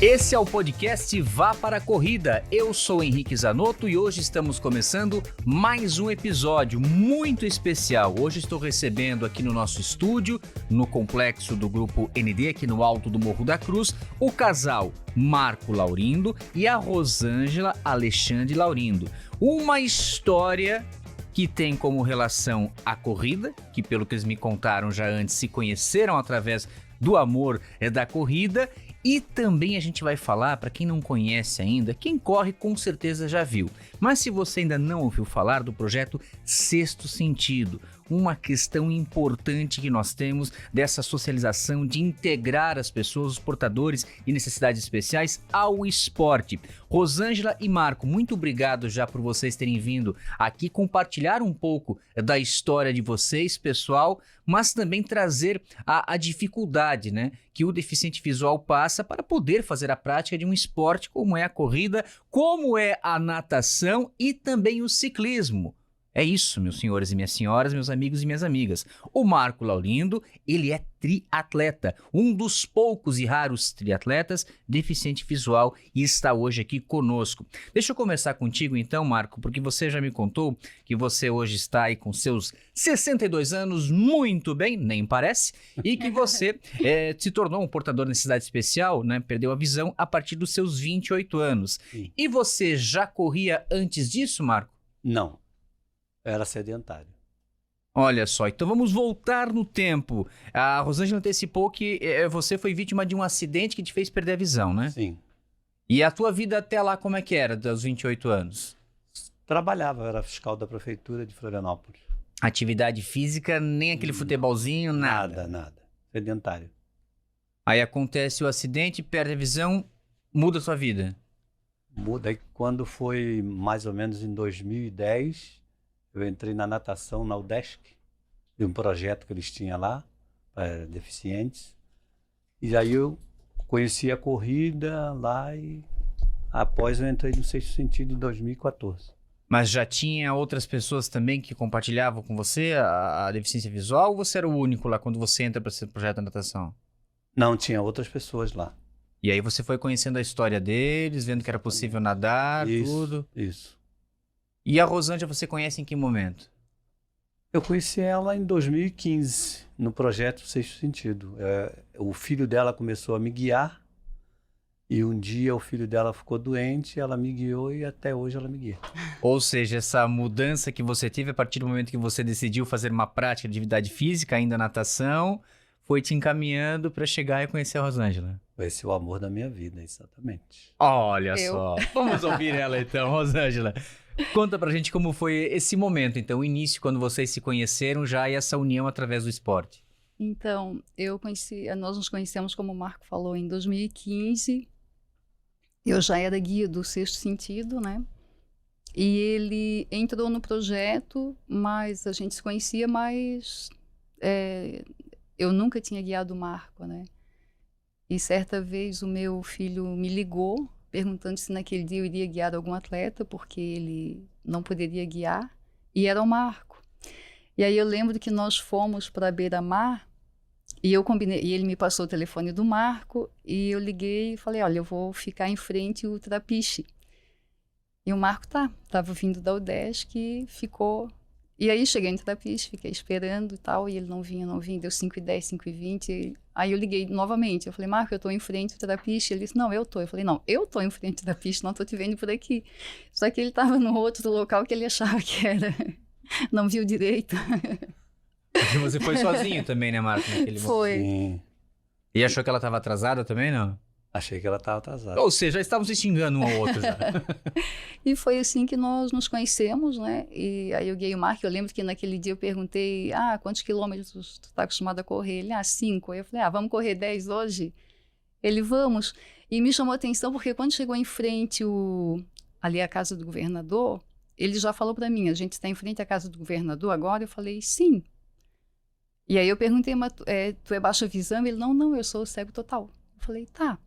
Esse é o podcast Vá para a Corrida. Eu sou Henrique Zanotto e hoje estamos começando mais um episódio muito especial. Hoje estou recebendo aqui no nosso estúdio, no complexo do Grupo ND, aqui no alto do Morro da Cruz, o casal Marco Laurindo e a Rosângela Alexandre Laurindo. Uma história que tem como relação a corrida, que pelo que eles me contaram já antes, se conheceram através do amor da corrida. E também a gente vai falar, para quem não conhece ainda, quem corre com certeza já viu. Mas se você ainda não ouviu falar do projeto Sexto Sentido, uma questão importante que nós temos dessa socialização de integrar as pessoas, os portadores de necessidades especiais ao esporte. Rosângela e Marco, muito obrigado já por vocês terem vindo aqui compartilhar um pouco da história de vocês, pessoal, mas também trazer a dificuldade, né, que o deficiente visual passa para poder fazer a prática de um esporte como é a corrida, como é a natação e também o ciclismo. É isso, meus senhores e minhas senhoras, meus amigos e minhas amigas. O Marco Laurindo, ele é triatleta, um dos poucos e raros triatletas deficiente visual e está hoje aqui conosco. Deixa eu começar contigo então, Marco, porque você já me contou que você hoje está aí com seus 62 anos, muito bem, nem parece, e que você se tornou um portador de necessidade especial, né? Perdeu a visão a partir dos seus 28 anos. Sim. E você já corria antes disso, Marco? Não. Era sedentário. Olha só, então vamos voltar no tempo. A Rosângela antecipou que você foi vítima de um acidente que te fez perder a visão, né? Sim. E a tua vida até lá como é que era, dos 28 anos? Trabalhava, era fiscal da prefeitura de Florianópolis. Atividade física, nem aquele futebolzinho, nada? Nada. Sedentário. Aí acontece o acidente, perde a visão, muda a sua vida? Muda. Aí quando foi mais ou menos em 2010... eu entrei na natação na UDESC, de um projeto que eles tinham lá, para deficientes. E aí eu conheci a corrida lá e após eu entrei no Sexto Sentido em 2014. Mas já tinha outras pessoas também que compartilhavam com você a deficiência visual ou você era o único lá quando você entra para esse projeto da natação? Não, tinha outras pessoas lá. E aí você foi conhecendo a história deles, vendo que era possível nadar, tudo? Isso. E a Rosângela você conhece em que momento? Eu conheci ela em 2015, no projeto Sexto Sentido. O filho dela começou a me guiar e um dia o filho dela ficou doente, ela me guiou e até hoje ela me guia. Ou seja, essa mudança que você teve a partir do momento que você decidiu fazer uma prática de atividade física, ainda natação, foi te encaminhando para chegar e conhecer a Rosângela. Esse é o amor da minha vida, exatamente. Olha só, vamos ouvir ela então, Rosângela. Conta pra gente como foi esse momento, então, o início, quando vocês se conheceram já e essa união através do esporte. Então, nós nos conhecemos, como o Marco falou, em 2015. Eu já era guia do Sexto Sentido, né? E ele entrou no projeto, mas a gente se conhecia, mas eu nunca tinha guiado o Marco, né? E certa vez o meu filho me ligou, perguntando se naquele dia eu iria guiar algum atleta, porque ele não poderia guiar, e era o Marco. E aí eu lembro que nós fomos para a beira-mar, e eu combinei, e ele me passou o telefone do Marco, e eu liguei e falei, olha, eu vou ficar em frente ao trapiche. E o Marco estava vindo da UDESC e ficou... E aí cheguei no trapiche, fiquei esperando e tal, e ele não vinha, deu 5h10, 5h20, aí eu liguei novamente, eu falei, Marco, eu tô em frente ao trapiche, ele disse, não, eu tô. Eu falei, não, eu tô em frente ao trapiche, não tô te vendo por aqui. Só que ele tava no outro local que ele achava que era, não viu direito. Porque você foi sozinho também, né, Marco, naquele momento? Foi. Sim. E achou que ela estava atrasada também, não? Achei que ela estava atrasada. Ou seja, já estavam se xingando um ao outro já. E foi assim que nós nos conhecemos, né? E aí eu guiei o Marco, eu lembro que naquele dia eu perguntei, quantos quilômetros tu tá acostumado a correr? Ele, 5. Aí eu falei, vamos correr 10 hoje? Ele, vamos. E me chamou a atenção porque quando chegou em frente ali a casa do governador, ele já falou para mim, a gente está em frente à casa do governador agora? Eu falei, sim. E aí eu perguntei, mas tu é baixa visão? Ele, não, eu sou cego total. Eu falei, tá.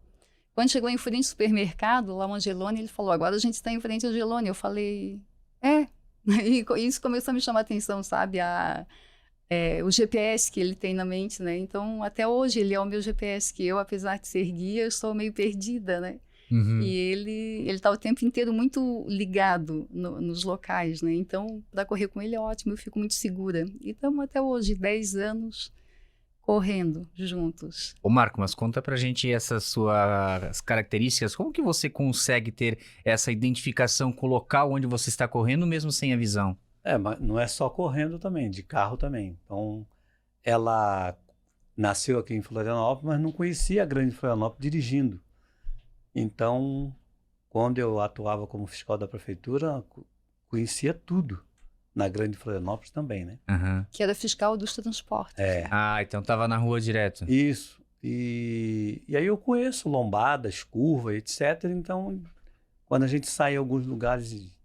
Quando chegou em frente ao supermercado, lá o Angelone, ele falou, agora a gente está em frente ao Angelone. Eu falei, E isso começou a me chamar a atenção, sabe? o GPS que ele tem na mente, né? Então, até hoje, ele é o meu GPS, que eu, apesar de ser guia, eu estou meio perdida, né? Uhum. E ele tá o tempo inteiro muito ligado nos locais, né? Então, para correr com ele é ótimo, eu fico muito segura. E estamos até hoje, 10 anos, correndo juntos. Ô Marco, mas conta pra gente essas suas características, como que você consegue ter essa identificação com o local onde você está correndo, mesmo sem a visão? Mas não é só correndo também, de carro também. Então, ela nasceu aqui em Florianópolis, mas não conhecia a Grande Florianópolis dirigindo. Então, quando eu atuava como fiscal da prefeitura, conhecia tudo. Na Grande Florianópolis também, né? Uhum. Que era fiscal dos transportes. Ah, então tava na rua direto. Isso. E aí eu conheço lombadas, curvas, etc. Então, quando a gente sai em alguns lugares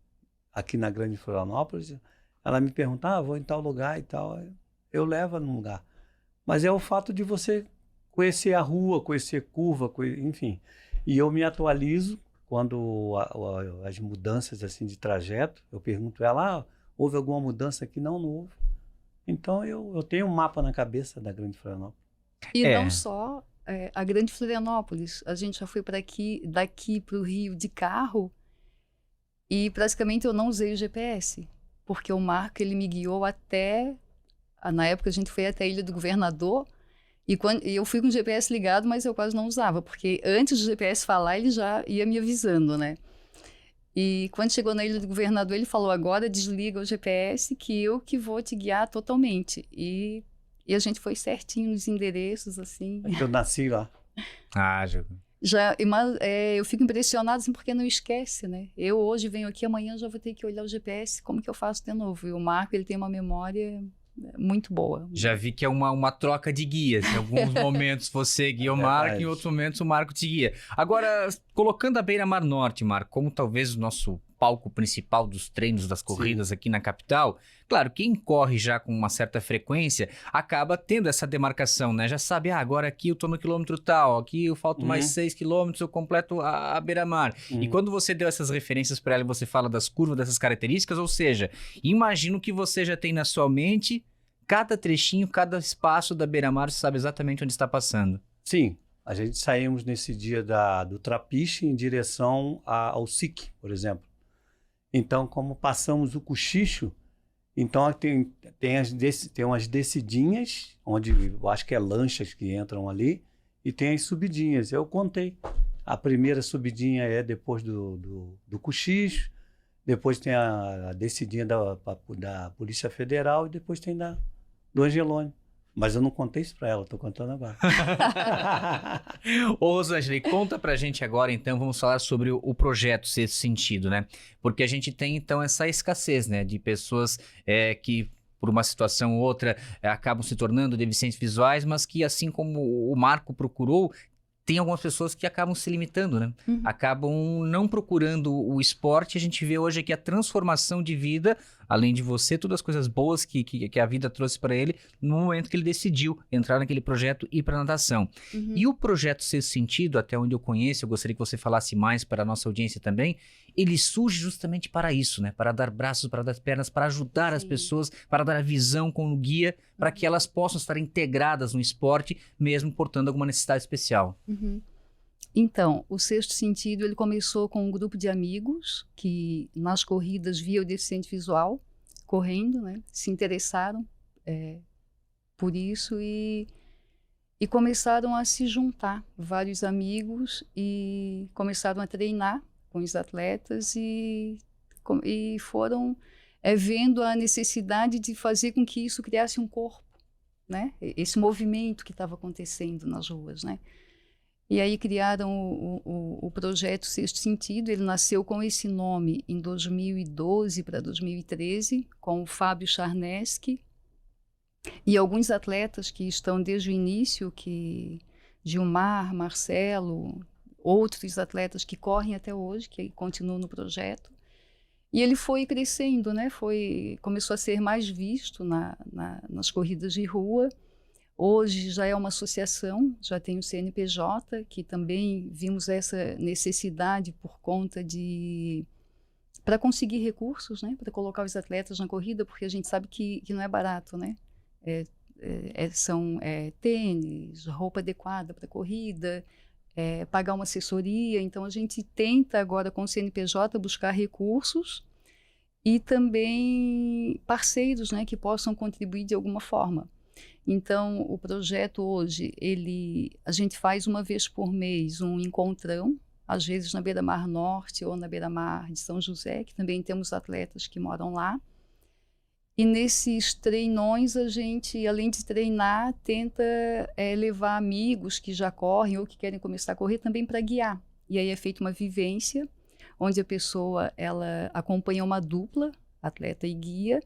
aqui na Grande Florianópolis, ela me pergunta, vou em tal lugar e tal. Eu levo no lugar. Mas é o fato de você conhecer a rua, conhecer curva, enfim. E eu me atualizo quando as mudanças assim de trajeto, eu pergunto a ela, houve alguma mudança aqui? Não houve. Então eu tenho um mapa na cabeça da Grande Florianópolis. E não só a Grande Florianópolis, a gente já foi daqui para o Rio de carro e praticamente eu não usei o GPS, porque o Marco ele me guiou até, na época a gente foi até a Ilha do Governador, e eu fui com o GPS ligado, mas eu quase não usava, porque antes do GPS falar ele já ia me avisando, né? E quando chegou na Ilha do Governador, ele falou, agora desliga o GPS que eu que vou te guiar totalmente. E a gente foi certinho nos endereços, assim. Eu nasci lá. Eu fico impressionada, assim, porque não esquece, né? Eu hoje venho aqui, amanhã já vou ter que olhar o GPS, como que eu faço de novo? E o Marco, ele tem uma memória muito boa. Já vi que é uma troca de guias. Em alguns momentos você guia o Marco, em outros momentos o Marco te guia. Agora, colocando a Beira-Mar Norte, Marco, como talvez o nosso palco principal dos treinos das corridas aqui na capital, claro, quem corre já com uma certa frequência acaba tendo essa demarcação, né? Já sabe, agora aqui eu tô no quilômetro tal, aqui eu falto mais 6 quilômetros, eu completo a Beira-Mar. E quando você deu essas referências para ela, você fala das curvas, dessas características, ou seja, imagino que você já tem na sua mente cada trechinho, cada espaço da Beira-Mar, você sabe exatamente onde está passando. Sim, a gente saímos nesse dia do Trapiche em direção ao SIC, por exemplo. Então, como passamos o Cochicho, então tem umas descidinhas, onde eu acho que é lanchas que entram ali, e tem as subidinhas. Eu contei. A primeira subidinha é depois do Cochicho, depois tem a descidinha da Polícia Federal e depois tem do Angelone. Mas eu não contei isso para ela, estou contando agora. Ô, Rosângela, conta pra gente agora, então, vamos falar sobre o projeto Sexto Sentido, né? Porque a gente tem, então, essa escassez, né, de pessoas que, por uma situação ou outra, acabam se tornando deficientes visuais, mas que, assim como o Marco procurou, tem algumas pessoas que acabam se limitando, né? Acabam não procurando o esporte. A gente vê hoje aqui a transformação de vida, além de você, todas as coisas boas que a vida trouxe para ele no momento que ele decidiu entrar naquele projeto e ir para natação. E o projeto Sexto Sentido, até onde eu conheço, eu gostaria que você falasse mais para a nossa audiência também, ele surge justamente para isso, né? Para dar braços, para dar pernas, para ajudar as pessoas, para dar a visão como guia, para que elas possam estar integradas no esporte, mesmo portando alguma necessidade especial. Então, o Sexto Sentido, ele começou com um grupo de amigos que nas corridas via o deficiente visual correndo, né? Se interessaram por isso e começaram a se juntar, vários amigos, e começaram a treinar com os atletas e foram vendo a necessidade de fazer com que isso criasse um corpo, né? Esse movimento que estava acontecendo nas ruas, né? E aí criaram o projeto Sexto Sentido. Ele nasceu com esse nome em 2012 para 2013, com o Fábio Charneski e alguns atletas que estão desde o início, que Gilmar, Marcelo, outros atletas que correm até hoje, que continuam no projeto. E ele foi crescendo, né? Começou a ser mais visto nas corridas de rua. Hoje já é uma associação, já tem o CNPJ, que também vimos essa necessidade por conta para conseguir recursos, né? Para colocar os atletas na corrida, porque a gente sabe que não é barato, né? são tênis, roupa adequada para corrida, pagar uma assessoria. Então, a gente tenta agora com o CNPJ buscar recursos e também parceiros, né, que possam contribuir de alguma forma. Então, o projeto hoje, a gente faz uma vez por mês um encontrão, às vezes na Beira-Mar Norte ou na Beira-Mar de São José, que também temos atletas que moram lá. E nesses treinões, a gente, além de treinar, tenta levar amigos que já correm ou que querem começar a correr também para guiar. E aí é feita uma vivência, onde a pessoa ela acompanha uma dupla, atleta e guia,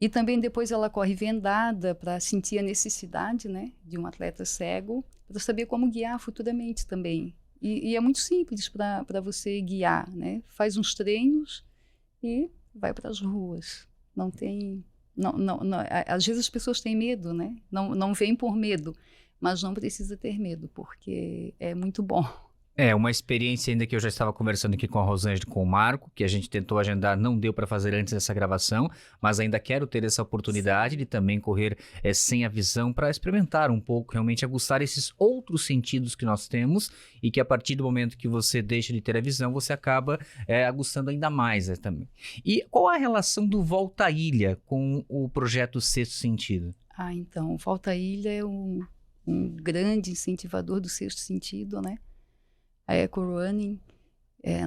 e também depois ela corre vendada para sentir a necessidade, né, de um atleta cego, para saber como guiar futuramente também. E é muito simples para você guiar, né? Faz uns treinos e vai para as ruas. Não tem... às vezes as pessoas têm medo, né? Não vêm por medo, mas não precisa ter medo, porque é muito bom. Uma experiência ainda que eu já estava conversando aqui com a Rosângela e com o Marco, que a gente tentou agendar, não deu para fazer antes dessa gravação, mas ainda quero ter essa oportunidade de também correr sem a visão para experimentar um pouco, realmente aguçar esses outros sentidos que nós temos e que a partir do momento que você deixa de ter a visão, você acaba aguçando ainda mais também. E qual a relação do Volta à Ilha com o projeto Sexto Sentido? Então, o Volta à Ilha é um grande incentivador do Sexto Sentido, né? A Eco Running,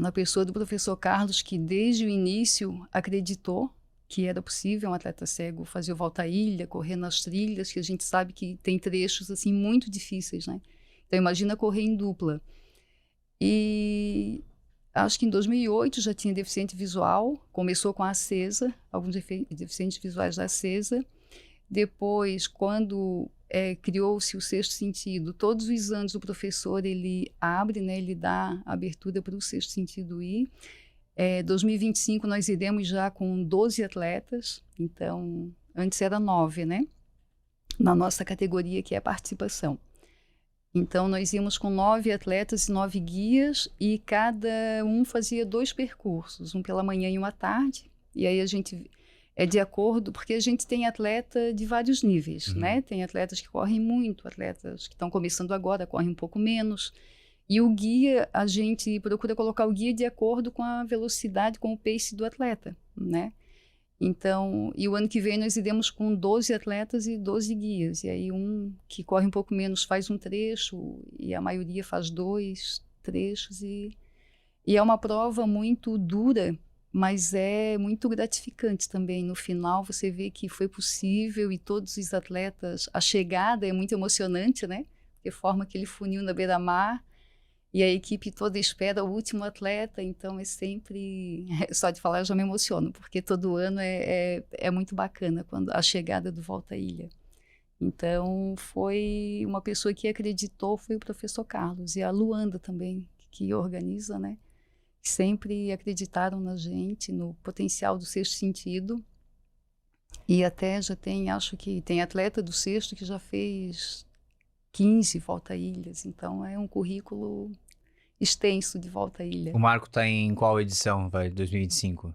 na pessoa do professor Carlos, que desde o início acreditou que era possível um atleta cego fazer o Volta à Ilha, correr nas trilhas, que a gente sabe que tem trechos assim muito difíceis, né? Então imagina correr em dupla. E acho que em 2008 já tinha deficiente visual, começou com a Acesa, alguns deficientes visuais da Acesa. Depois, quando criou-se o Sexto Sentido, todos os anos o professor ele abre, né, ele dá abertura para o Sexto Sentido ir. 2025 nós iremos já com 12 atletas, então antes era 9, né? Na nossa categoria que é participação. Então nós íamos com 9 atletas e 9 guias e cada um fazia 2 percursos, um pela manhã e um à tarde. E aí a gente de acordo, porque a gente tem atleta de vários níveis, né? Tem atletas que correm muito, atletas que estão começando agora, correm um pouco menos. E o guia, a gente procura colocar o guia de acordo com a velocidade, com o pace do atleta, né? Então, e o ano que vem nós iremos com 12 atletas e 12 guias. E aí um que corre um pouco menos faz um trecho e a maioria faz 2 trechos. E é uma prova muito dura, mas é muito gratificante também. No final você vê que foi possível e todos os atletas, a chegada é muito emocionante, né? Porque forma aquele funil na beira-mar e a equipe toda espera o último atleta, então é sempre, só de falar eu já me emociono, porque todo ano é muito bacana quando a chegada do Volta à Ilha. Então foi uma pessoa que acreditou, foi o professor Carlos e a Luanda também, que organiza, né? Sempre acreditaram na gente, no potencial do Sexto Sentido. E até já tem, acho que tem atleta do Sexto que já fez 15 Volta à Ilhas. Então é um currículo extenso de Volta à Ilha. O Marco está em qual edição? Vai 2025?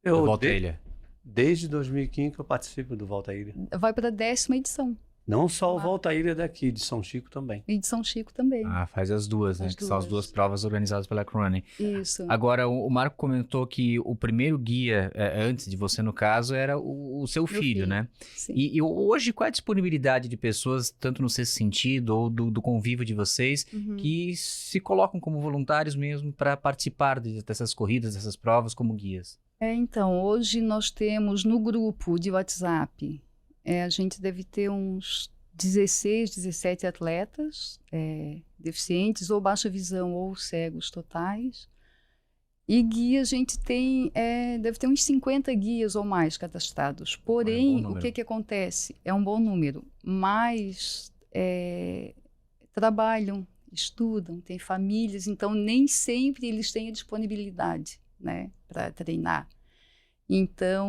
Eu Volta à Ilha. Desde 2015 que eu participo do Volta à Ilha. Vai para a 10ª edição. Não só o Volta à Ilha daqui, de São Chico também. E de São Chico também. Faz as duas, né? Que são as duas provas organizadas pela Eco Running. Isso. Agora, o Marco comentou que o primeiro guia, antes de você no caso, era o seu filho, né? Sim. E hoje, qual é a disponibilidade de pessoas, tanto no Sexto Sentido ou do convívio de vocês, que se colocam como voluntários mesmo para participar dessas corridas, dessas provas como guias? Então, hoje nós temos no grupo de WhatsApp, a gente deve ter uns 16, 17 atletas deficientes, ou baixa visão, ou cegos totais. E guia a gente tem, deve ter uns 50 guias ou mais cadastrados. Porém, o que acontece? É um bom número, mas trabalham, estudam, têm famílias, então nem sempre eles têm a disponibilidade, né, para treinar. Então,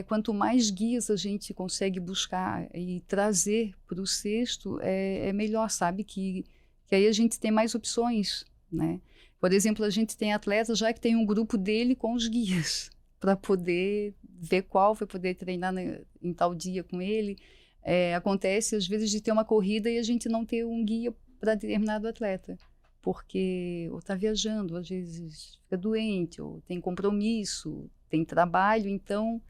quanto mais guias a gente consegue buscar e trazer para o Sexto, é melhor, sabe? Que aí a gente tem mais opções, né? Por exemplo, a gente tem atletas já que tem um grupo dele com os guias, para poder ver qual vai poder treinar em tal dia com ele. Acontece, às vezes, de ter uma corrida e a gente não ter um guia para determinado atleta, porque ou está viajando, às vezes fica doente, ou tem compromisso, tem trabalho, então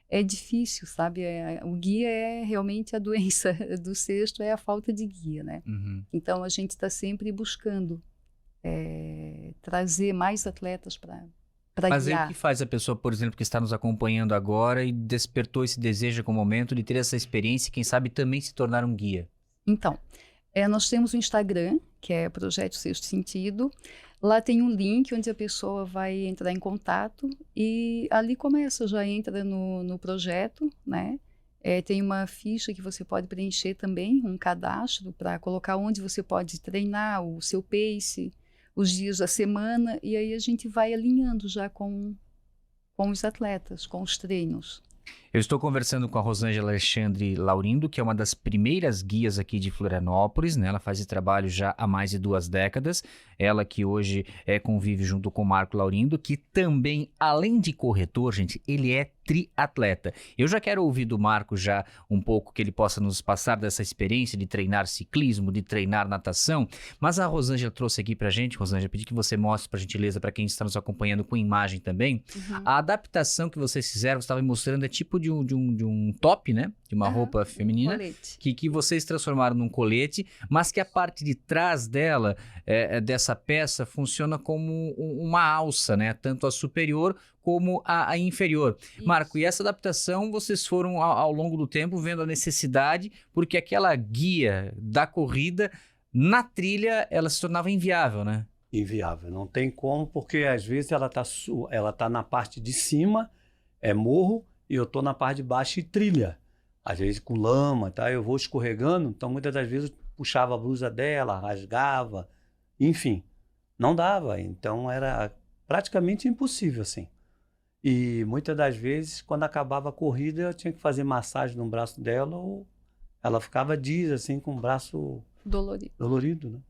é difícil, sabe? O guia é realmente a doença do cesto, é a falta de guia, né? Uhum. Então a gente está sempre buscando trazer mais atletas para Mas aí o guiar. que faz a pessoa, por exemplo, que está nos acompanhando agora e despertou esse desejo com o momento de ter essa experiência e quem sabe também se tornar um guia? Então, nós temos o Instagram, que é Projeto Sexto Sentido. Lá tem um link onde a pessoa vai entrar em contato e ali começa, já entra no projeto, né? Tem uma ficha que você pode preencher também, um cadastro para colocar onde você pode treinar, o seu pace, os dias da semana, e aí a gente vai alinhando já com os atletas, com os treinos. Eu estou conversando com a Rosângela Alexandre Laurindo, que é uma das primeiras guias aqui de Florianópolis, né? Ela faz esse trabalho já há mais de 2 décadas. Ela que hoje convive junto com o Marco Laurindo, que também, além de corretor, gente, ele é triatleta. Eu já quero ouvir do Marco já um pouco que ele possa nos passar dessa experiência de treinar ciclismo, de treinar natação, mas a Rosângela trouxe aqui pra gente, Rosângela, pedi que você mostre, por gentileza, para quem está nos acompanhando com imagem também, a adaptação que vocês fizeram, você estava me mostrando, é tipo de um top, né? De uma roupa feminina, que vocês transformaram num colete, mas que a parte de trás dela, dessa peça, funciona como uma alça, né? Tanto a superior como a inferior. Isso. Marco, e essa adaptação vocês foram ao longo do tempo vendo a necessidade, porque aquela guia da corrida, na trilha, ela se tornava inviável, né? Inviável, não tem como, porque às vezes ela tá na parte de cima, é morro, e eu tô na parte de baixo e trilha. Às vezes com lama, tá? Eu vou escorregando, então muitas das vezes eu puxava a blusa dela, rasgava, enfim, não dava. Então era praticamente impossível, assim. E muitas das vezes, quando acabava a corrida, eu tinha que fazer massagem no braço dela, ou ela ficava dias assim, com o braço dolorido,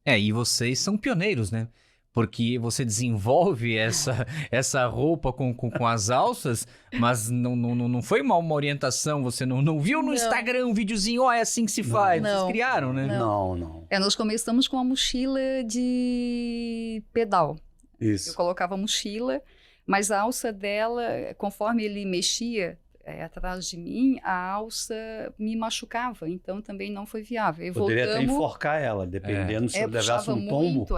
né? E vocês são pioneiros, né? Porque você desenvolve essa roupa com as alças, mas não foi uma orientação, você não viu no Instagram um videozinho, é assim que se faz, vocês criaram, né? Não. Nós começamos com uma mochila de pedal. Isso. Eu colocava a mochila, mas a alça dela, conforme ele mexia atrás de mim, a alça me machucava, então também não foi viável. E poderia até enforcar ela, dependendo se eu levasse um tombo. Muito,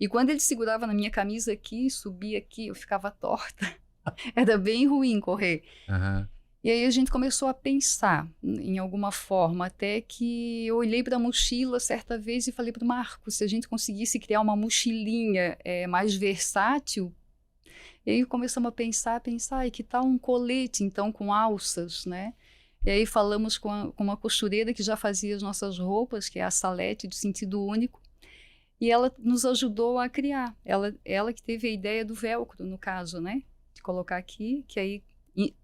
E quando ele segurava na minha camisa aqui, subia aqui, eu ficava torta. Era bem ruim correr. Uhum. E aí a gente começou a pensar em alguma forma, até que eu olhei para a mochila certa vez e falei para o Marco, se a gente conseguisse criar uma mochilinha mais versátil. E aí começamos a pensar, e que tal um colete, então, com alças, né? E aí falamos com uma costureira que já fazia as nossas roupas, que é a Salete, do Sentido Único, e ela nos ajudou a criar. Ela que teve a ideia do velcro, no caso, né? De colocar aqui, que aí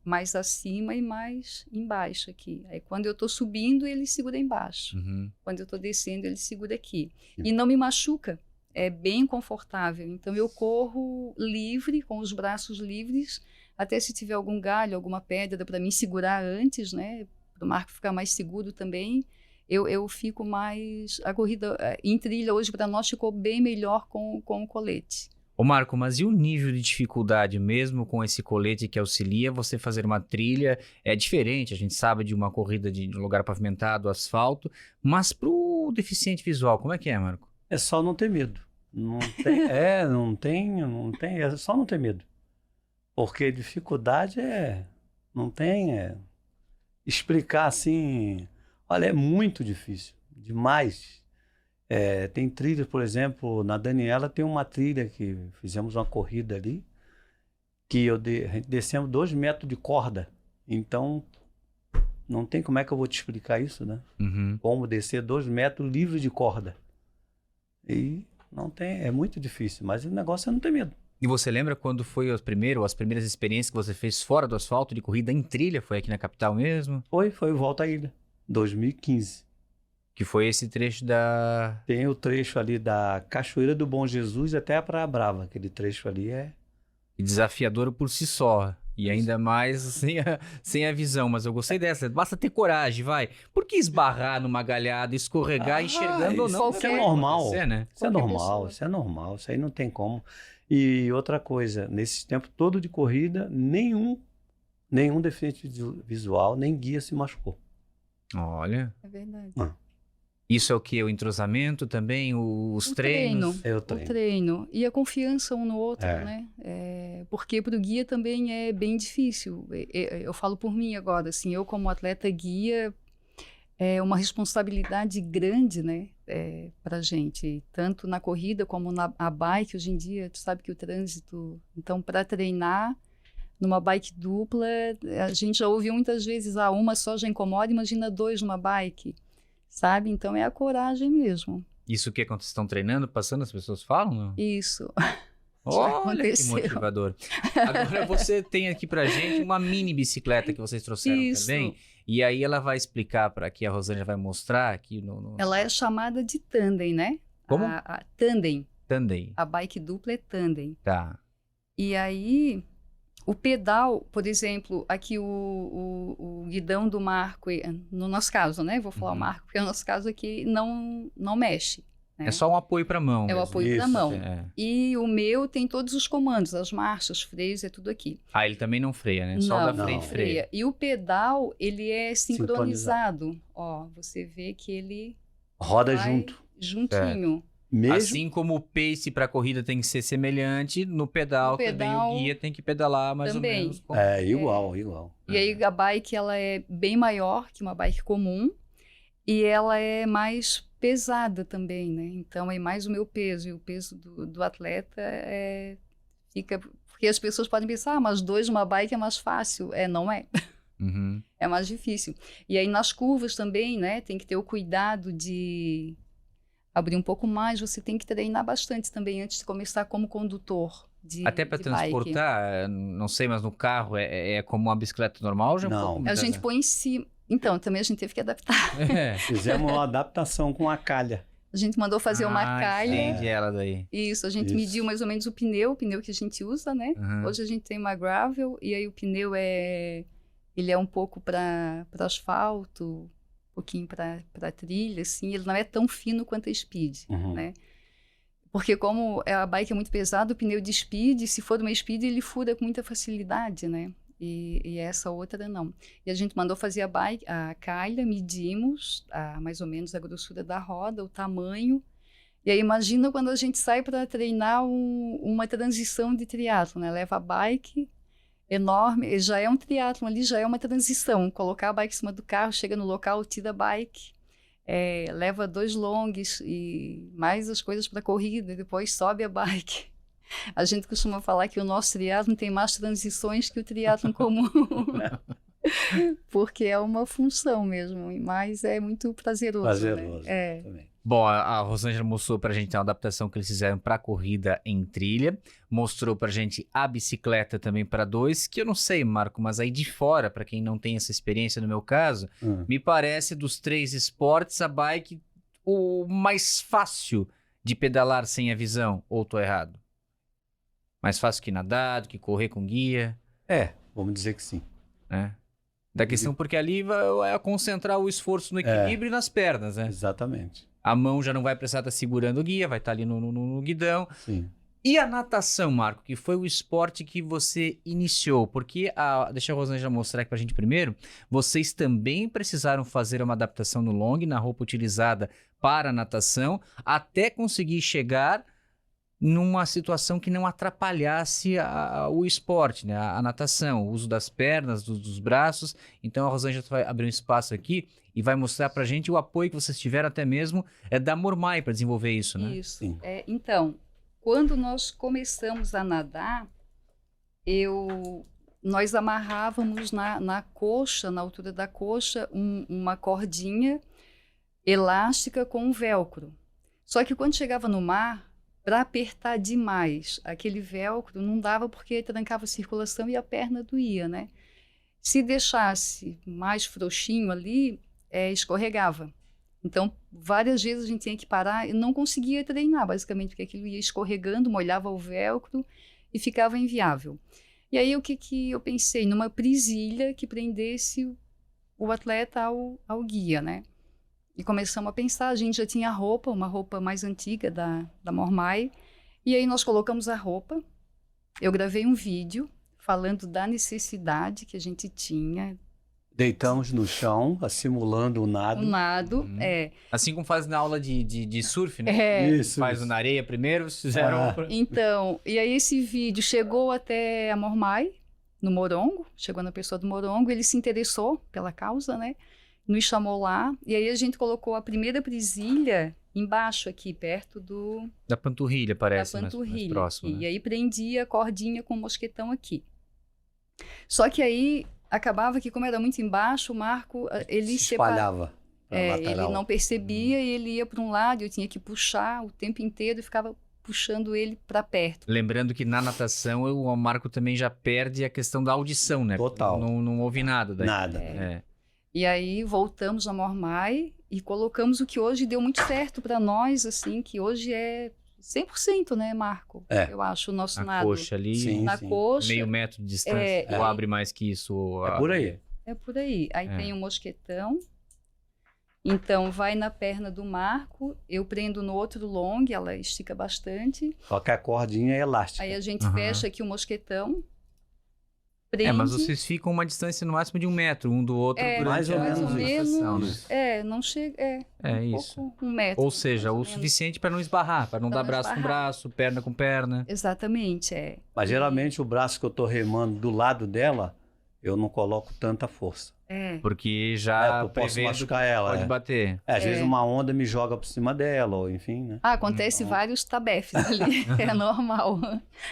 mais acima e mais embaixo aqui. Aí quando eu estou subindo, ele segura embaixo. Uhum. Quando eu estou descendo, ele segura aqui. E não me machuca. É bem confortável. Então, eu corro livre, com os braços livres, até se tiver algum galho, alguma pedra para mim segurar antes, né? Para o Marco ficar mais seguro também. Eu fico mais... A corrida em trilha hoje, para nós, ficou bem melhor com o colete. Ô Marco, mas e o nível de dificuldade mesmo com esse colete que auxilia você fazer uma trilha? É diferente, a gente sabe de uma corrida de lugar pavimentado, asfalto, mas para o deficiente visual, como é que é, Marco? É só não ter medo. Não tem, é só não ter medo. Porque dificuldade não tem, explicar assim, olha, é muito difícil, demais. Tem trilhas, por exemplo, na Daniela tem uma trilha que fizemos uma corrida ali, que a gente descemos 2 metros de corda, então não tem como é que eu vou te explicar isso, né? Uhum. Como descer 2 metros livre de corda. E não tem, é muito difícil, mas o negócio é não ter medo. E você lembra quando foi as primeiras experiências que você fez fora do asfalto de corrida em trilha? Foi aqui na capital mesmo? Foi Volta à Ilha, 2015. Que foi esse trecho da... Tem o trecho ali da Cachoeira do Bom Jesus até a Praia Brava. Aquele trecho ali E desafiador por si só. E ainda mais sem a visão. Mas eu gostei dessa. Basta ter coragem, vai. Por que esbarrar numa galhada, escorregar, enxergando ou não? Isso é normal. Né? Isso é normal, isso é normal. Isso aí não tem como. E outra coisa, nesse tempo todo de corrida, nenhum deficiente visual, nem guia se machucou. Olha. É verdade. Isso é o quê? O entrosamento também? Os treinos? O treino. E a confiança um no outro, né? Porque para o guia também é bem difícil. Eu falo por mim agora, assim, eu como atleta guia, é uma responsabilidade grande, né? Para a gente. Tanto na corrida como na bike, hoje em dia, tu sabe que o trânsito... Então, para treinar numa bike dupla, a gente já ouviu muitas vezes, uma só já incomoda, imagina 2 numa bike. Sabe? Então é a coragem mesmo. Isso que quando vocês estão treinando, passando, as pessoas falam, não? Isso. Olha que motivador. Agora você tem aqui pra gente uma mini bicicleta que vocês trouxeram também. E aí ela vai explicar para aqui, a Rosângela vai mostrar aqui no... Ela é chamada de tandem, né? Como? A tandem. Tandem. A bike dupla é tandem. Tá. E aí... O pedal, por exemplo, aqui o guidão do Marco, no nosso caso, né? Vou falar o Marco, porque no nosso caso aqui não mexe. Né? É só um apoio para a mão. É o apoio para a mão. E o meu tem todos os comandos, as marchas, freios, é tudo aqui. Ele também não freia, né? Só da frente freia. E o pedal, ele é sincronizado. Ó, você vê que ele... Roda juntinho. Mesmo... Assim como o pace para a corrida tem que ser semelhante, no pedal também o guia tem que pedalar mais também. ou menos. Como... igual. E aí a bike, ela é bem maior que uma bike comum e ela é mais pesada também, né? Então é mais o meu peso, e o peso do atleta fica... Porque as pessoas podem pensar, mas 2 numa bike é mais fácil. Não é. É mais difícil. E aí nas curvas também, né? Tem que ter o cuidado de... abrir um pouco mais, você tem que treinar bastante também antes de começar como condutor de Até para transportar, não sei, mas no carro é como uma bicicleta normal? Já não. A gente põe em cima. Então, também a gente teve que adaptar. Fizemos uma adaptação com a calha. A gente mandou fazer uma calha. Entendi ela daí. Isso, a gente mediu mais ou menos o pneu que a gente usa, né? Hoje a gente tem uma gravel, e aí o pneu ele é um pouco para asfalto, um pouquinho para trilha, assim, ele não é tão fino quanto a Speed, né? Porque como a bike é muito pesada, o pneu de Speed, se for uma Speed, ele fura com muita facilidade, né? E essa outra não. E a gente mandou fazer a calha, medimos mais ou menos a grossura da roda, o tamanho. E aí imagina quando a gente sai para treinar uma transição de triatlo, né? Leva a bike... enorme, já é um triatlon ali, já é uma transição, colocar a bike em cima do carro, chega no local, tira a bike, leva 2 longs e mais as coisas para corrida, e depois sobe a bike. A gente costuma falar que o nosso triatlon tem mais transições que o triatlon comum, porque é uma função mesmo, mas é muito prazeroso. Né? Também. Bom, a Rosângela mostrou pra gente a adaptação que eles fizeram pra corrida em trilha, mostrou pra gente a bicicleta também para 2, que eu não sei, Marco, mas aí de fora, pra quem não tem essa experiência no meu caso, me parece dos 3 esportes a bike o mais fácil de pedalar sem a visão, ou tô errado? Mais fácil que nadar, do que correr com guia? Vamos dizer que sim. Da questão porque ali vai concentrar o esforço no equilíbrio e nas pernas, né? Exatamente. A mão já não vai precisar estar segurando o guia, vai estar ali no guidão. Sim. E a natação, Marco, que foi o esporte que você iniciou? Porque, deixa a Rosângela mostrar aqui pra gente primeiro, vocês também precisaram fazer uma adaptação no long, na roupa utilizada para a natação, até conseguir chegar numa situação que não atrapalhasse o esporte, né? A natação, o uso das pernas, dos braços. Então a Rosângela vai abrir um espaço aqui e vai mostrar pra gente o apoio que vocês tiveram até mesmo da Mormai para desenvolver isso, né? Isso. Então, quando nós começamos a nadar, nós amarrávamos na coxa, na altura da coxa, uma cordinha elástica com um velcro. Só que quando chegava no mar, para apertar demais aquele velcro, não dava porque trancava a circulação e a perna doía, né? Se deixasse mais frouxinho ali, escorregava. Então, várias vezes a gente tinha que parar e não conseguia treinar, basicamente, porque aquilo ia escorregando, molhava o velcro e ficava inviável. E aí o que eu pensei? Numa presilha que prendesse o atleta ao guia, né? E começamos a pensar, a gente já tinha uma roupa mais antiga da Mormai, e aí nós colocamos a roupa, eu gravei um vídeo falando da necessidade que a gente tinha. Deitamos no chão, simulando o nado. O nado, Assim como faz na aula de surf, né? Isso, Faz isso. na areia primeiro, fizeram... Então, e aí esse vídeo chegou até a Mormai, no Morongo, chegou na pessoa do Morongo, ele se interessou pela causa, né? Nos chamou lá, e aí a gente colocou a primeira presilha embaixo aqui, perto Da panturrilha, parece, da mais panturrilha. próximo. Aqui. Né? E aí prendia a cordinha com o mosquetão aqui. Só que aí acabava que, como era muito embaixo, o Marco, ele Se espalhava pra ele lateral. não percebia e ele ia para um lado, eu tinha que puxar o tempo inteiro e ficava puxando ele para perto. Lembrando que na natação o Marco também já perde a questão da audição, né? Total. Não ouve nada. Daí. Nada. É. E aí voltamos a Mormai e colocamos o que hoje deu muito certo para nós, assim, que hoje é 100%, né, Marco? É. Eu acho o nosso A nado. coxa ali, Sim. Na coxa. meio metro de distância. Ou abre mais que isso. É por aí. É por aí. Aí É. tem o mosquetão. Então, vai na perna do Marco, eu prendo no outro long, ela estica bastante. Só que a cordinha é elástica. Aí a gente Aham. fecha aqui o mosquetão, prende. Mas vocês ficam uma distância no máximo de 1 metro, um do outro É, durante mais ou a menos natação, isso. né? Não chega. É um isso. pouco, 1 metro. Ou seja, mais o ou menos. suficiente para não esbarrar, para não Pra dar não braço com esbarrar. braço, perna com perna. Exatamente, Mas geralmente o braço que eu tô remando do lado dela, eu não coloco tanta força. Porque já eu posso prevendo machucar que ela. pode é. bater. Às vezes uma onda me joga por cima dela, ou enfim, né? Acontece vários tabefes ali, é normal.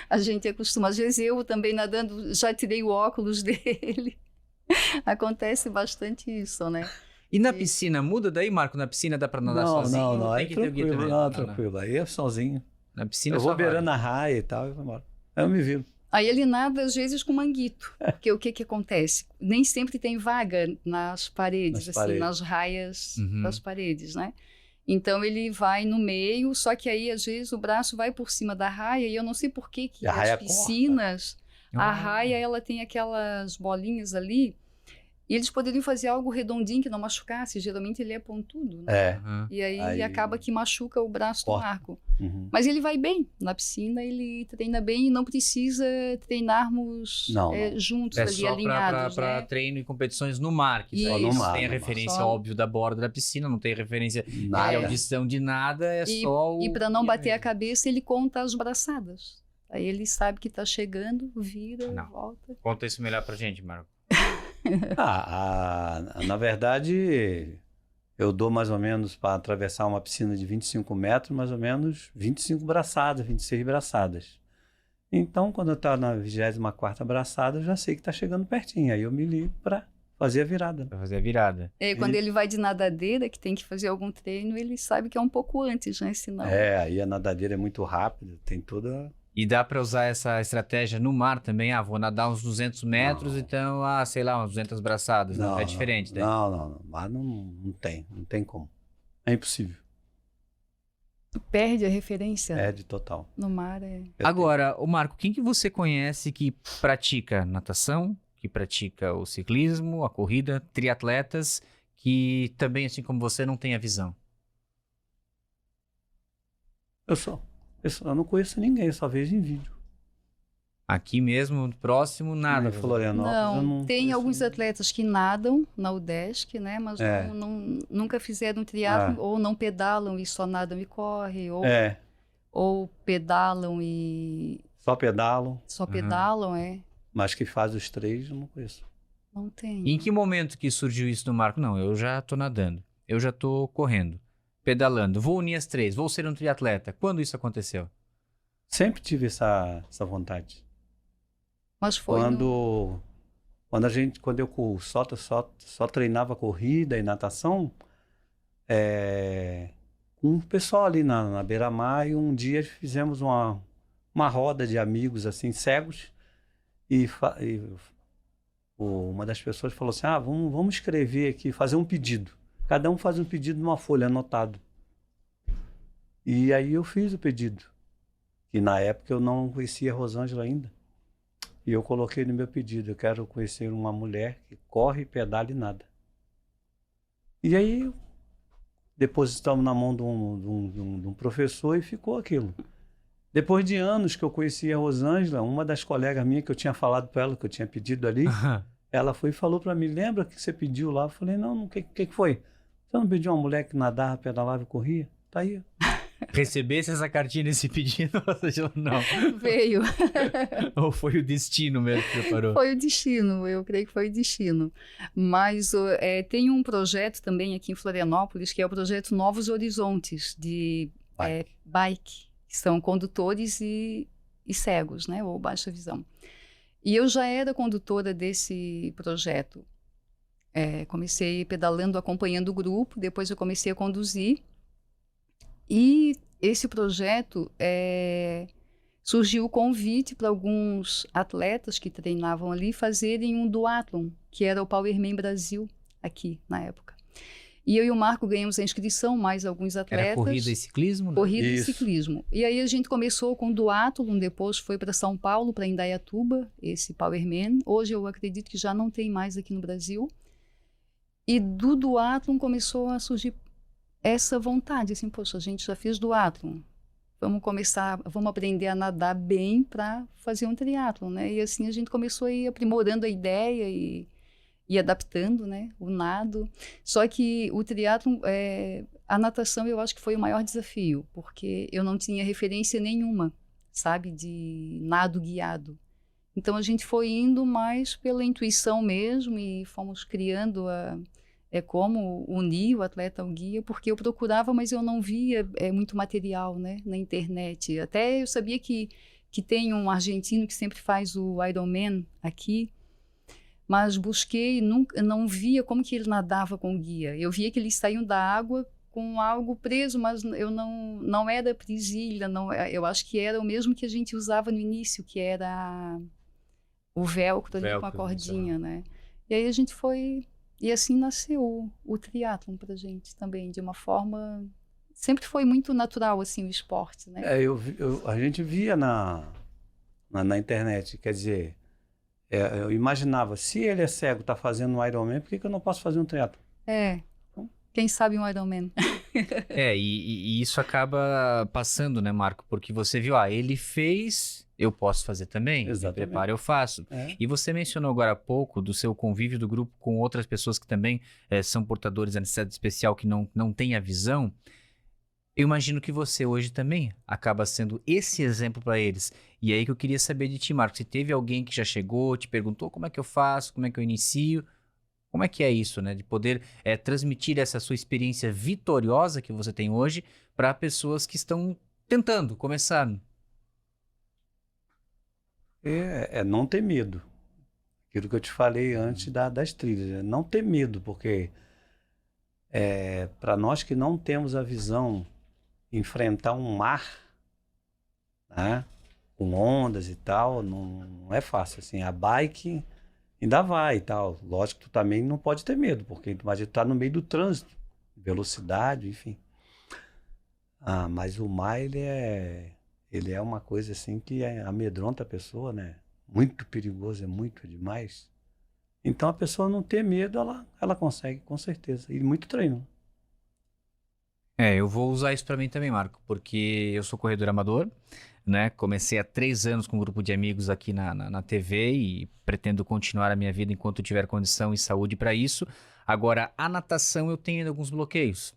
A gente acostuma. Às vezes eu também nadando, já tirei o óculos dele. Acontece bastante isso, né? E na piscina, muda daí, Marco? Na piscina dá para nadar sozinho? Não, ou aí tem que ter o guia tranquilo, também? não, tranquilo. Aí é sozinho. Na piscina Eu vou só vai. beirando a raia e tal, e vou embora. Aí eu me viro. Aí ele nada, às vezes, com manguito. Porque o que acontece? Nem sempre tem vaga nas paredes, Nas assim, paredes. nas raias Uhum. das paredes, né? Então ele vai no meio, só que aí, às vezes, o braço vai por cima da raia, e eu não sei por que E a as raia piscinas, a Ah. raia, ela tem aquelas bolinhas ali, e eles poderiam fazer algo redondinho que não machucasse, geralmente ele é pontudo, né? É. Aham. E aí, Aí- acaba que machuca o braço do Corta. Marco. Uhum. Mas ele vai bem na piscina, ele treina bem e não precisa treinarmos Não. juntos É ali, só alinhados, para né? treino e competições no mar. Que Só daí no não mar, tem a no mar. referência, Só- óbvio, da borda da piscina, não tem referência de Nada. audição de nada, é só o... E para não guia bater a mesmo. cabeça, ele conta as braçadas. Aí ele sabe que tá chegando, vira, Não. volta. Conta isso melhor pra gente, Marco. Na verdade, eu dou mais ou menos para atravessar uma piscina de 25 metros, mais ou menos 25 braçadas, 26 braçadas. Então, quando eu estou na 24ª braçada, eu já sei que está chegando pertinho. Aí eu me ligo para fazer a virada. Pra fazer a virada. E quando ele vai de nadadeira, que tem que fazer algum treino, ele sabe que é um pouco antes, né? Senão... Aí a nadadeira é muito rápida, tem toda... E dá pra usar essa estratégia no mar também? Vou nadar uns 200 metros, Não. então, sei lá, umas 200 braçadas. Não, é diferente, né? Não. Mas não tem como. É impossível. Tu perde a referência É de total. no mar. Agora, o Marco, quem que você conhece que pratica natação, que pratica o ciclismo, a corrida, triatletas, que também, assim como você, não tem a visão? Eu não conheço ninguém, eu só vejo em vídeo. Aqui mesmo, próximo, nada. Em Florianópolis, eu Não, não tem conheço alguns ninguém. atletas que nadam na UDESC, né? Mas É. nunca fizeram triatlo, ou não pedalam e só nadam e correm, ou pedalam e Só pedalo, só Uhum. pedalam, mas que faz os 3, eu não conheço. Não tem. E em que momento que surgiu isso no Marco? Não, eu já tô nadando, eu já tô correndo, pedalando, vou unir as 3, vou ser um triatleta. Quando isso aconteceu? Sempre tive essa vontade. Mas foi Quando eu só treinava corrida e natação, com o pessoal ali na beira-mar, e um dia fizemos uma roda de amigos assim, cegos, e uma das pessoas falou assim, vamos escrever aqui, fazer um pedido. Cada um faz um pedido numa folha, anotado. E aí eu fiz o pedido, que na época eu não conhecia a Rosângela ainda. E eu coloquei no meu pedido, eu quero conhecer uma mulher que corre, pedala e nada. E aí, depositamos na mão de um professor e ficou aquilo. Depois de anos que eu conheci a Rosângela, uma das colegas minhas que eu tinha falado para ela, que eu tinha pedido ali, ela foi e falou para mim, lembra que você pediu lá? Eu falei, não, o que foi? Você não pediu uma mulher que nadava, pedalava e corria? Tá aí. Recebesse essa cartinha nesse pedido, não. Veio. Ou foi o destino mesmo que preparou? Foi o destino, eu creio que foi o destino. Mas tem um projeto também aqui em Florianópolis, que é o projeto Novos Horizontes, de bike, que são condutores e cegos, né, ou baixa visão. E eu já era condutora desse projeto. Comecei pedalando, acompanhando o grupo, depois eu comecei a conduzir. E esse projeto surgiu o convite para alguns atletas que treinavam ali fazerem um duatlon, que era o Powerman Brasil, aqui na época. E eu e o Marco ganhamos a inscrição, mais alguns atletas. Era corrida e ciclismo? Né? Corrida e ciclismo. E aí a gente começou com o duatlon, depois foi para São Paulo, para Indaiatuba, esse Powerman. Hoje eu acredito que já não tem mais aqui no Brasil. E do duatlon começou a surgir essa vontade, assim, poxa, a gente já fez duatlon, vamos aprender a nadar bem para fazer um triatlon, né? E assim a gente começou a ir aprimorando a ideia e adaptando, né, o nado. Só que o triatlon, a natação eu acho que foi o maior desafio, porque eu não tinha referência nenhuma, sabe, de nado guiado. Então a gente foi indo mais pela intuição mesmo e fomos criando como unir o atleta ao guia, porque eu procurava, mas eu não via muito material, né, na internet. Até eu sabia que tem um argentino que sempre faz o Ironman aqui, mas busquei, não via como que ele nadava com o guia. Eu via que eles saíam da água com algo preso, mas eu não era presilha, eu acho que era o mesmo que a gente usava no início, que era o velcro ali com a cordinha, né? E aí a gente foi... E assim nasceu o triatlon pra gente também, de uma forma... Sempre foi muito natural, assim, o esporte, né? A gente via na internet, quer dizer, eu imaginava, se ele é cego, tá fazendo um Ironman, por que eu não posso fazer um triatlon? Quem sabe um Ironman. E isso acaba passando, né, Marco? Porque você viu, ele fez... Eu posso fazer também. Exatamente. Me preparo, eu faço. E você mencionou agora há pouco do seu convívio do grupo com outras pessoas que também são portadores da necessidade especial, que não têm a visão. Eu imagino que você hoje também acaba sendo esse exemplo para eles. E aí que eu queria saber de ti, Marco, se teve alguém que já chegou, te perguntou como é que eu faço, como é que eu inicio, como é que é isso, né? De poder transmitir essa sua experiência vitoriosa que você tem hoje para pessoas que estão tentando começar. Não ter medo. Aquilo que eu te falei antes das trilhas. Não ter medo, porque para nós que não temos a visão, enfrentar um mar, né, com ondas e tal, não é fácil. Assim, a bike ainda vai e tal. Lógico que tu também não pode ter medo, porque tu está no meio do trânsito, velocidade, enfim. Mas o mar, ele é uma coisa assim que amedronta a pessoa, né? Muito perigoso, muito demais. Então a pessoa não ter medo, ela consegue, com certeza. E muito treino. Eu vou usar isso para mim também, Marco, porque eu sou corredor amador, né? Comecei há 3 anos com um grupo de amigos aqui na TV e pretendo continuar a minha vida enquanto tiver condição e saúde para isso. Agora, a natação eu tenho alguns bloqueios.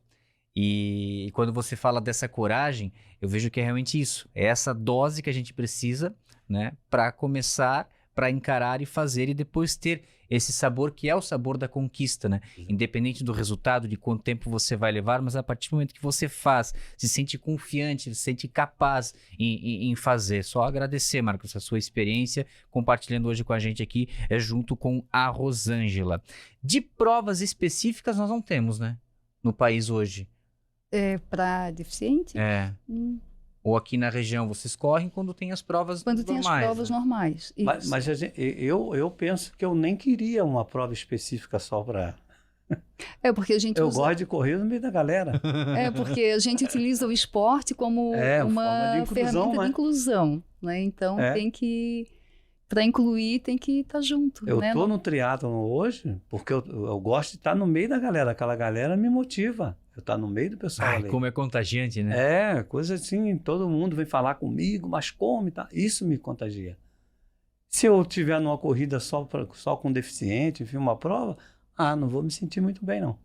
E quando você fala dessa coragem, eu vejo que é realmente isso. É essa dose que a gente precisa, né, para começar, para encarar e fazer e depois ter esse sabor que é o sabor da conquista, né? Independente do resultado, de quanto tempo você vai levar, mas a partir do momento que você faz, se sente confiante, se sente capaz em fazer. Só agradecer, Marcos, a sua experiência, compartilhando hoje com a gente aqui, junto com a Rosângela. De provas específicas nós não temos, né? No país hoje. Para deficiente? Ou aqui na região vocês correm quando tem as provas normais. Quando tem as provas normais. Mas eu penso que eu nem queria uma prova específica só para É porque a gente Eu usa... gosto de correr no meio da galera. É porque a gente utiliza o esporte como Forma de uma inclusão, ferramenta né? de inclusão, né? Então É. tem que, para incluir, tem que estar junto, Eu né? tô no triatlon hoje porque eu gosto de estar no meio da galera. Aquela galera me motiva. Eu estar no meio do pessoal Ai, ali. como é contagiante, né? É, coisa assim, todo mundo vem falar comigo, mas como e tal. Isso me contagia. Se eu estiver numa corrida só com deficiente, enfim, uma prova, não vou me sentir muito bem, não.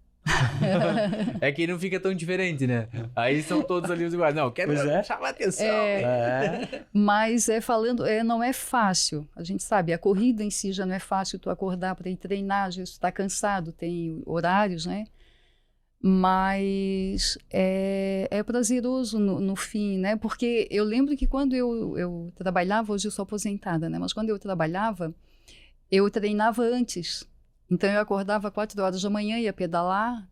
É que não fica tão diferente, né? Aí são todos ali os iguais. Não, quero Pois é. chamar a atenção. Mas falando, não é fácil. A gente sabe, a corrida em si já não é fácil tu acordar para ir treinar, às vezes tu tá cansado, tem horários, né? Mas é prazeroso no fim, né? Porque eu lembro que quando eu trabalhava, hoje eu sou aposentada, né? Mas quando eu trabalhava, eu treinava antes. Então eu acordava 4 horas da manhã, ia pedalar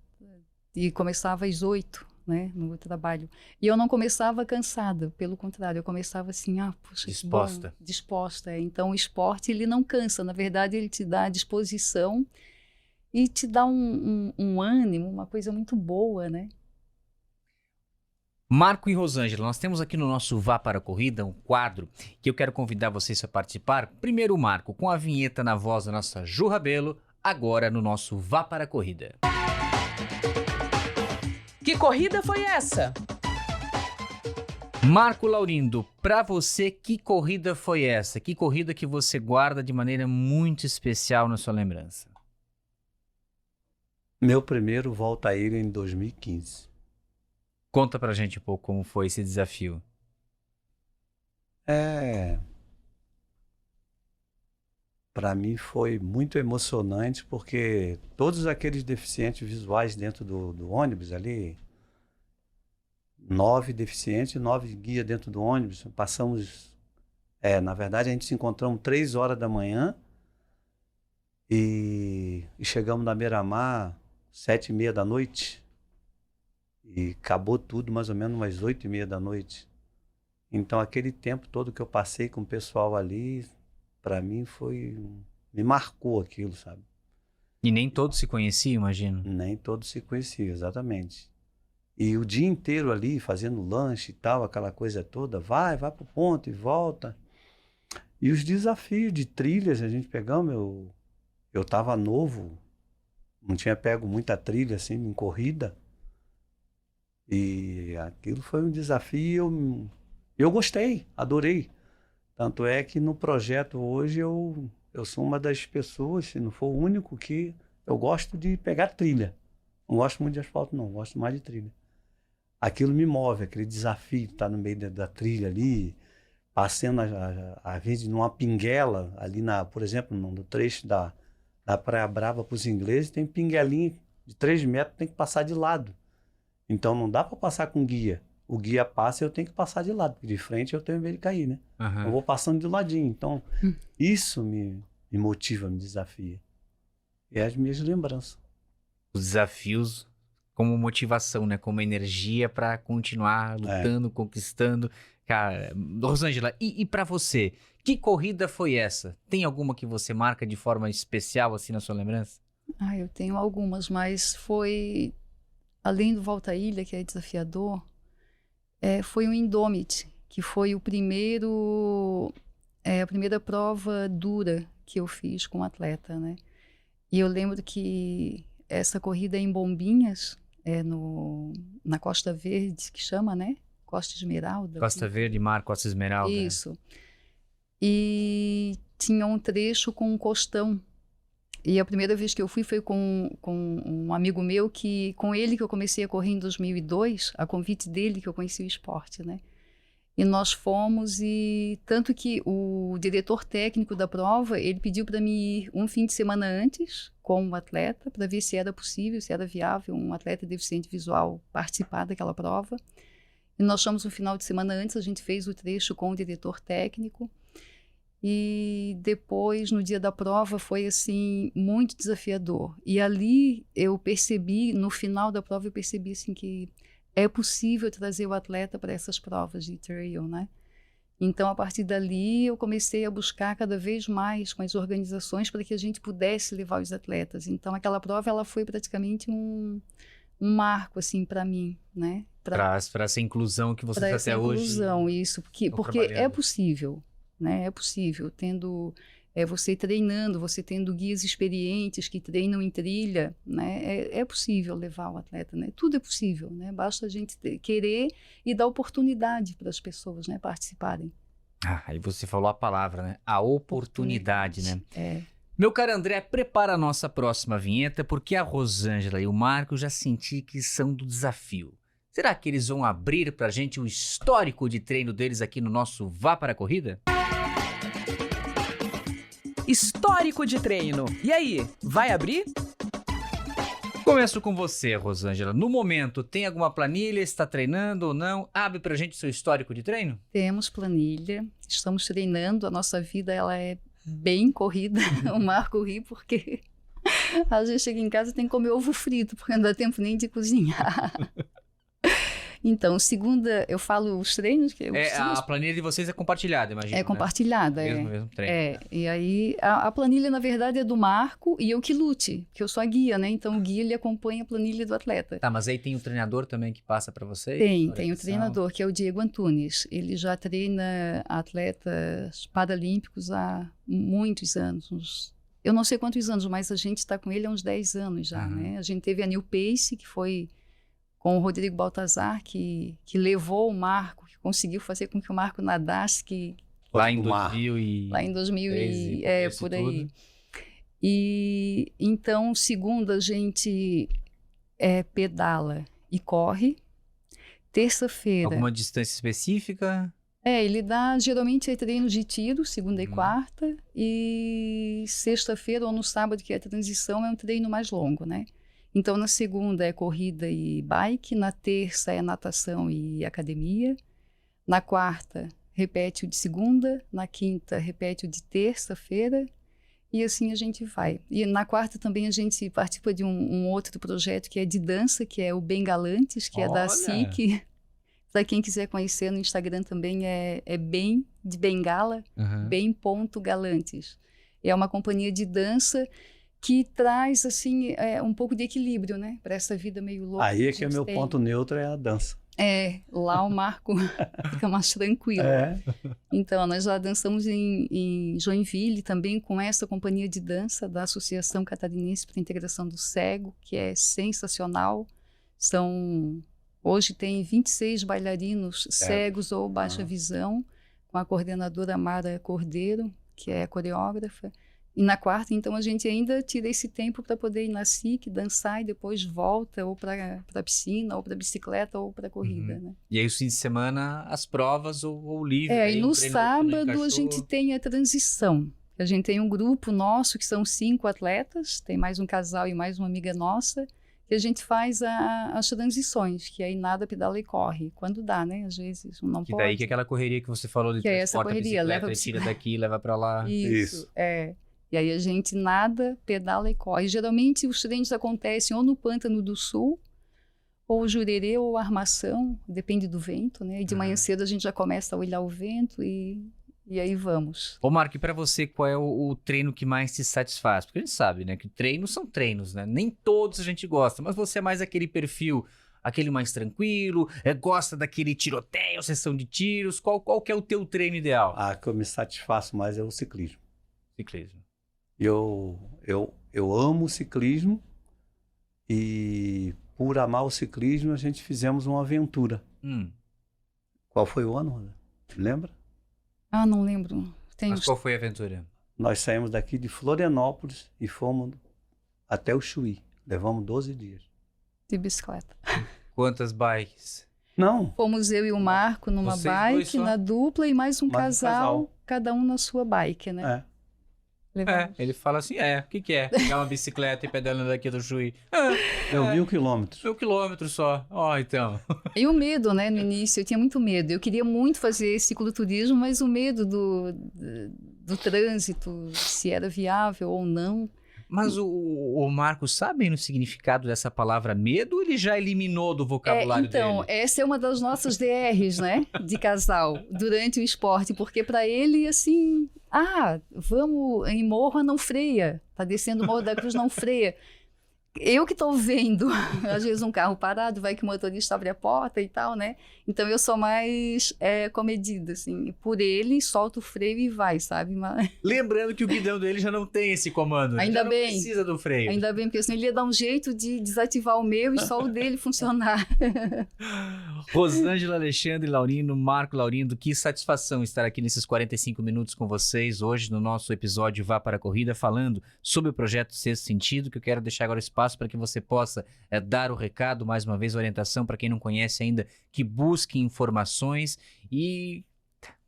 e começava às 8, né? No trabalho. E eu não começava cansada, pelo contrário, eu começava assim, puxa, Disposta. que bom, disposta. Então o esporte, ele não cansa, na verdade ele te dá disposição e te dá um ânimo, uma coisa muito boa, né? Marco e Rosângela, nós temos aqui no nosso Vá para a Corrida um quadro que eu quero convidar vocês a participar. Primeiro o Marco, com a vinheta na voz da nossa Ju Rabelo, agora no nosso Vá para a Corrida. Que corrida foi essa? Marco Laurindo, para você, que corrida foi essa? Que corrida que você guarda de maneira muito especial na sua lembrança? Meu primeiro Volta à Ilha em 2015. Conta pra gente um pouco como foi esse desafio. Para mim foi muito emocionante porque todos aqueles deficientes visuais dentro do ônibus ali, 9 deficientes e 9 guias dentro do ônibus, passamos, na verdade a gente se encontramos 3 horas da manhã e chegamos na Beira-Mar 7h30 da noite e acabou tudo mais ou menos umas 8h30 da noite. Então aquele tempo todo que eu passei com o pessoal ali, para mim me marcou aquilo, sabe? E nem todos se conheciam, imagino. Nem todos se conheciam, exatamente. E o dia inteiro ali, fazendo lanche e tal, aquela coisa toda, vai pro ponto e volta. E os desafios de trilhas, a gente pegamos, eu tava novo, não tinha pego muita trilha assim, em corrida. E aquilo foi um desafio, eu gostei, adorei. Tanto é que no projeto hoje eu sou uma das pessoas, se não for o único, que eu gosto de pegar trilha. Não gosto muito de asfalto, não, gosto mais de trilha. Aquilo me move, aquele desafio de estar no meio da trilha ali, passando, às vezes, numa pinguela, ali, por exemplo, no trecho da Praia Brava para os ingleses, tem pinguelinha de 3 metros, tem que passar de lado. Então não dá para passar com guia. O guia passa e eu tenho que passar de lado, porque de frente eu tenho medo de cair, né? Uhum. Eu vou passando de ladinho. Então, isso me motiva, me desafia. E é as minhas lembranças. Os desafios como motivação, né? Como energia para continuar lutando, conquistando. Cara, Rosângela, e para você, que corrida foi essa? Tem alguma que você marca de forma especial assim na sua lembrança? Eu tenho algumas, mas foi, além do Volta à Ilha, que é desafiador, foi o Indomit, que foi a primeira prova dura que eu fiz com atleta, né? E eu lembro que essa corrida em Bombinhas, na Costa Verde, que chama, né? Costa Esmeralda. Costa Verde, Mar, Costa Esmeralda. Isso. E tinha um trecho com um costão. E a primeira vez que eu fui foi com um amigo meu, com ele que eu comecei a correr em 2002, a convite dele que eu conheci o esporte, né? E nós fomos, e tanto que o diretor técnico da prova, ele pediu para mim ir um fim de semana antes com o atleta, para ver se era possível, se era viável um atleta deficiente visual participar daquela prova. E nós fomos um final de semana antes, a gente fez o trecho com o diretor técnico. E depois, no dia da prova, foi assim, muito desafiador. E ali eu percebi, no final da prova, eu percebi assim que é possível trazer o atleta para essas provas de trail, né? Então, a partir dali, eu comecei a buscar cada vez mais com as organizações para que a gente pudesse levar os atletas. Então, aquela prova ela foi praticamente um marco assim para mim, né? Para essa inclusão que você está até hoje. Inclusão, isso, porque é possível, né? É possível, tendo você treinando, você tendo guias experientes que treinam em trilha, né? É possível levar o atleta, né? Tudo é possível, né? Basta a gente querer e dar oportunidade para as pessoas, né? Participarem. Aí você falou a palavra, né? A oportunidade, né? É. Meu caro André, prepara a nossa próxima vinheta, porque a Rosângela e o Marco já senti que são do desafio. Será que eles vão abrir pra gente o histórico de treino deles aqui no nosso Vá para a Corrida? Histórico de treino. E aí, vai abrir? Começo com você, Rosângela. No momento, tem alguma planilha? Está treinando ou não? Abre pra gente o seu histórico de treino? Temos planilha, estamos treinando, a nossa vida ela é bem corrida. O Marco ri porque às vezes chega em casa e tem que comer ovo frito, porque não dá tempo nem de cozinhar. Então, segunda, eu falo os treinos. A planilha de vocês é compartilhada, imagina. É compartilhada, né? Mesmo treino. E aí, a planilha, na verdade, é do Marco e eu que lute, porque eu sou a guia, né? Então, o guia, ele acompanha a planilha do atleta. Tá, mas aí tem o treinador também que passa para vocês? Tem o treinador, que é o Diego Antunes. Ele já treina atletas paralímpicos há muitos anos, eu não sei quantos anos, mas a gente está com ele há uns 10 anos já, né? A gente teve a New Pace, que foi com o Rodrigo Baltazar, que levou o Marco, que conseguiu fazer com que o Marco nadasse. Lá em 2000 Lá em 2000 por aí. Tudo. E então, segunda, a gente pedala e corre. Terça-feira... Alguma distância específica? Ele dá, geralmente, treino de tiro, segunda e quarta. E sexta-feira ou no sábado, que é a transição, é um treino mais longo, né? Então, na segunda é corrida e bike, na terça é natação e academia, na quarta repete o de segunda, na quinta repete o de terça-feira, e assim a gente vai. E na quarta também a gente participa de um outro projeto que é de dança, que é o Bengalantes, que é da SIC. Para quem quiser conhecer no Instagram também é bem de Bengala, bem.galantes. É uma companhia de dança que traz, assim, um pouco de equilíbrio, né? Para essa vida meio louca. Aí é que o meu ponto neutro é a dança. Lá o Marco fica mais tranquilo. Então, nós já dançamos em Joinville também com essa companhia de dança da Associação Catarinense para a Integração do Cego, que é sensacional. Hoje tem 26 bailarinos cegos ou baixa visão, com a coordenadora Mara Cordeiro, que é coreógrafa. E na quarta, então, a gente ainda tira esse tempo para poder ir na SIC, dançar e depois volta ou para a piscina, ou para a bicicleta, ou para a corrida, né? E aí, os fins de semana, as provas ou livre? E no sábado a gente tem a transição. A gente tem um grupo nosso, que são 5 atletas, tem mais um casal e mais uma amiga nossa, que a gente faz as transições, que aí nada, pedala e corre. Quando dá, né? Às vezes não pode. E daí que é aquela correria que você falou de transporte, correria, leva tira daqui, leva para lá. Isso. E aí a gente nada, pedala e corre. Geralmente os treinos acontecem ou no Pântano do Sul, ou Jurerê, ou Armação, depende do vento, né? E de manhã cedo a gente já começa a olhar o vento e aí vamos. Ô Marco, e pra você, qual é o treino que mais te satisfaz? Porque a gente sabe, né, que treinos são treinos, né? Nem todos a gente gosta, mas você é mais aquele perfil, aquele mais tranquilo, gosta daquele tiroteio, sessão de tiros. Qual que é o teu treino ideal? Que eu me satisfaço mais é o ciclismo. Ciclismo. Eu amo o ciclismo e por amar o ciclismo a gente fizemos uma aventura. Qual foi o ano, Rosa? Lembra? Não lembro. Mas qual foi a aventura? Nós saímos daqui de Florianópolis e fomos até o Chuí. Levamos 12 dias. De bicicleta. Quantas bikes? Não. Fomos eu e o Marco numa bike, na dupla, e mais um casal, cada um na sua bike, né? Ele fala assim, o que é? Pegar uma bicicleta e pedalando daqui do Chuí. Deu 1.000 quilômetros. 1.000 quilômetros só. Então. E o medo, né, no início, eu tinha muito medo. Eu queria muito fazer cicloturismo, mas o medo do trânsito, se era viável ou não. Mas o Marcos sabe o significado dessa palavra medo ou ele já eliminou do vocabulário então, dele? essa é uma das nossas DRs, né, de casal, durante o esporte, porque para ele, assim, vamos em morro, não freia, tá descendo o Morro da Cruz, não freia. Eu que estou vendo, às vezes, um carro parado, vai que o motorista abre a porta e tal, né? Então, eu sou mais comedida, assim. Por ele, solta o freio e vai, sabe? Mas... Lembrando que o guidão dele já não tem esse comando. Né? Ainda já bem. Não precisa do freio. Ainda bem, porque senão ele ia dar um jeito de desativar o meu e só o dele funcionar. Rosângela, Alexandre, Laurindo, Marco Laurindo, que satisfação estar aqui nesses 45 minutos com vocês hoje no nosso episódio Vá para a Corrida, falando sobre o projeto Sexto Sentido, que eu quero deixar agora espaço para que você possa dar o recado, mais uma vez, orientação para quem não conhece ainda, que busque informações. E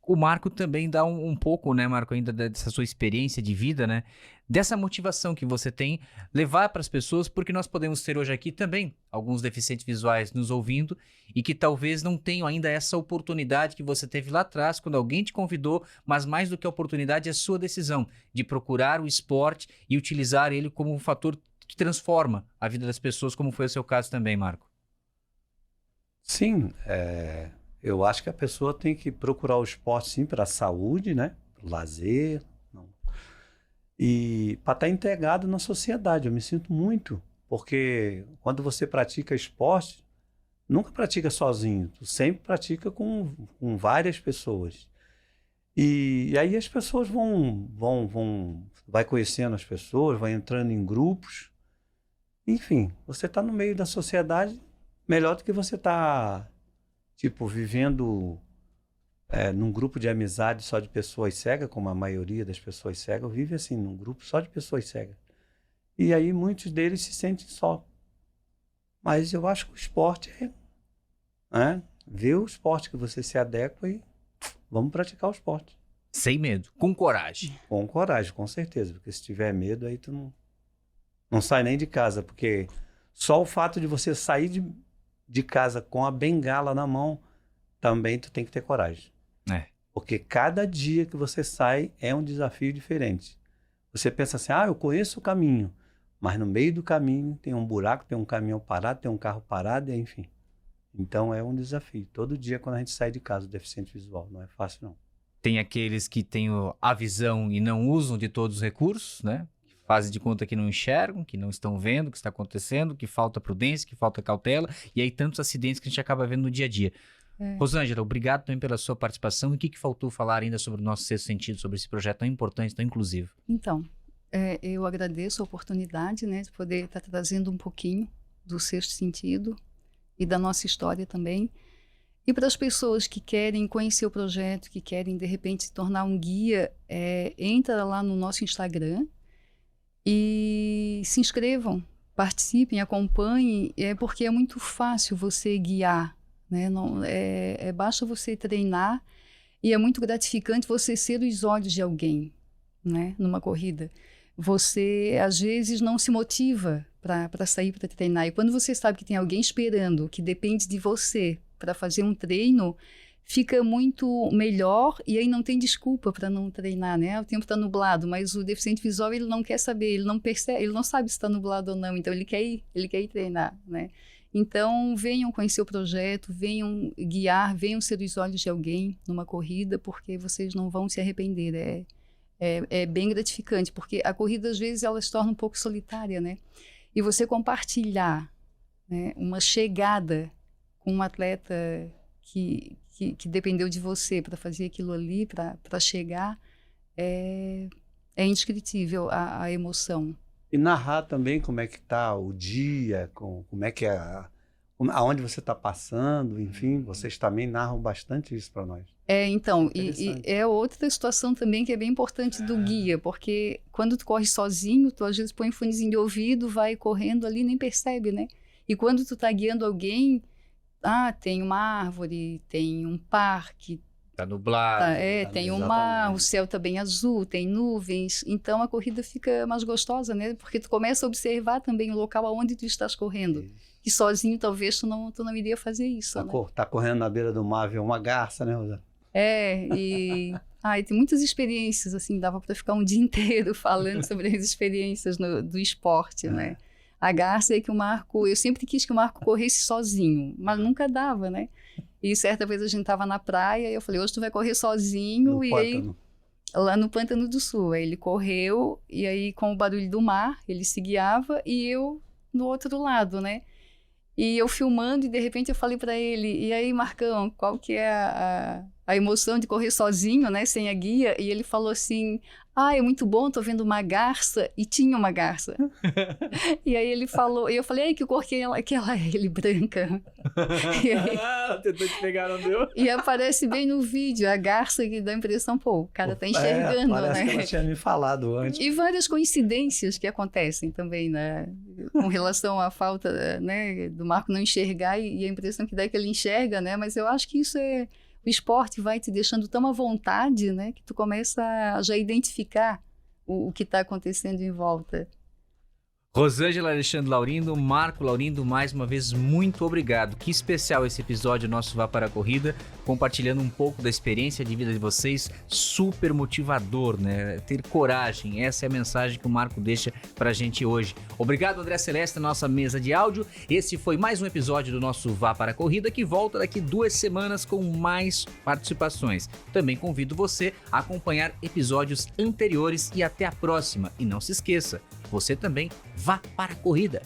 o Marco também dá um pouco, né, Marco, ainda dessa sua experiência de vida, né, dessa motivação que você tem, levar para as pessoas, porque nós podemos ter hoje aqui também alguns deficientes visuais nos ouvindo e que talvez não tenham ainda essa oportunidade que você teve lá atrás, quando alguém te convidou, mas mais do que a oportunidade, é a sua decisão de procurar o esporte e utilizar ele como um fator que transforma a vida das pessoas, como foi o seu caso também, Marco. Sim, eu acho que a pessoa tem que procurar o esporte, sim, para a saúde, né? Para o lazer. Não. E para estar integrado na sociedade. Eu me sinto muito, porque quando você pratica esporte, nunca pratica sozinho, tu sempre pratica com várias pessoas. E aí as pessoas vai conhecendo as pessoas, vai entrando em grupos. Enfim, você está no meio da sociedade melhor do que você está, tipo, vivendo num grupo de amizade só de pessoas cegas, como a maioria das pessoas cegas vive assim, num grupo só de pessoas cegas. E aí muitos deles se sentem só. Mas eu acho que o esporte ver o esporte que você se adequa e vamos praticar o esporte. Sem medo, com coragem. Com coragem, com certeza, porque se tiver medo aí tu não sai nem de casa, porque só o fato de você sair de casa com a bengala na mão, também tu tem que ter coragem. Porque cada dia que você sai é um desafio diferente. Você pensa assim, eu conheço o caminho, mas no meio do caminho tem um buraco, tem um caminhão parado, tem um carro parado, enfim. Então é um desafio. Todo dia quando a gente sai de casa, o deficiente visual, não é fácil não. Tem aqueles que têm a visão e não usam de todos os recursos, né? Fazem de conta que não enxergam, que não estão vendo o que está acontecendo, que falta prudência, que falta cautela, e aí tantos acidentes que a gente acaba vendo no dia a dia. Rosângela, obrigado também pela sua participação. E o que faltou falar ainda sobre o nosso Sexto Sentido, sobre esse projeto tão importante, tão inclusivo? Então, eu agradeço a oportunidade, né, de poder estar trazendo um pouquinho do Sexto Sentido e da nossa história também. E para as pessoas que querem conhecer o projeto, que querem, de repente, se tornar um guia, entra lá no nosso Instagram e se inscrevam, participem, acompanhem, porque é muito fácil você guiar, né? Basta você treinar e é muito gratificante você ser os olhos de alguém, né? Numa corrida. Você, às vezes, não se motiva para sair para treinar. E quando você sabe que tem alguém esperando, que depende de você para fazer um treino, fica muito melhor e aí não tem desculpa para não treinar, né? O tempo está nublado, mas o deficiente visual, ele não quer saber, ele não percebe, ele não sabe se está nublado ou não, então ele quer ir treinar, né? Então, venham conhecer o projeto, venham guiar, venham ser os olhos de alguém numa corrida, porque vocês não vão se arrepender. É bem gratificante, porque a corrida, às vezes, ela se torna um pouco solitária, né? E você compartilhar, né, uma chegada com um atleta que dependeu de você para fazer aquilo ali, para chegar, é indescritível a emoção. E narrar também como é que está o dia, como é que aonde você está passando, enfim, vocês também narram bastante isso para nós. Então, e é outra situação também que é bem importante do guia, porque quando tu corre sozinho, tu às vezes põe um fonezinho de ouvido, vai correndo ali, nem percebe, né? E quando tu tá guiando alguém, tem uma árvore, tem um parque, tá nublado. Tem o mar, o céu tá bem azul, tem nuvens, então a corrida fica mais gostosa, né? Porque tu começa a observar também o local aonde tu estás correndo. E sozinho talvez tu não iria fazer isso, né? Tá correndo na beira do mar, vê uma garça, né, Rosa? E Ai, tem muitas experiências, assim, dava para ficar um dia inteiro falando sobre as experiências do esporte, né? A Garça é que o Marco, eu sempre quis que o Marco corresse sozinho, mas nunca dava, né? E certa vez a gente tava na praia e eu falei, hoje tu vai correr sozinho, No e pântano. aí, lá no Pântano do Sul, aí ele correu, e aí com o barulho do mar, ele se guiava e eu no outro lado, né? E eu filmando, e de repente eu falei para ele, e aí, Marcão, qual que é a emoção de correr sozinho, né, sem a guia? E ele falou assim, é muito bom, tô vendo uma garça, e tinha uma garça. E aí ele falou, e eu falei, ai, que cor que ela é? Ele, branca. E aí, Tentou te pegar, não deu? e aparece bem no vídeo, a garça que dá a impressão, pô, o cara tá enxergando, Parece né? que ela tinha me falado antes. E várias coincidências que acontecem também, né? Com relação à falta, né, do Marco não enxergar e a impressão que dá é que ele enxerga, né? Mas eu acho que isso é... O esporte vai te deixando tão à vontade, né? Que tu começa a já identificar o que está acontecendo em volta. Rosângela Alexandre Laurindo, Marco Laurindo, mais uma vez, muito obrigado. Que especial esse episódio nosso Vá para a Corrida, compartilhando um pouco da experiência de vida de vocês, super motivador, né? Ter coragem, essa é a mensagem que o Marco deixa pra gente hoje. Obrigado, André Celeste, na nossa mesa de áudio. Esse foi mais um episódio do nosso Vá para a Corrida, que volta daqui 2 semanas com mais participações. Também convido você a acompanhar episódios anteriores e até a próxima. E não se esqueça, você também vá para a corrida.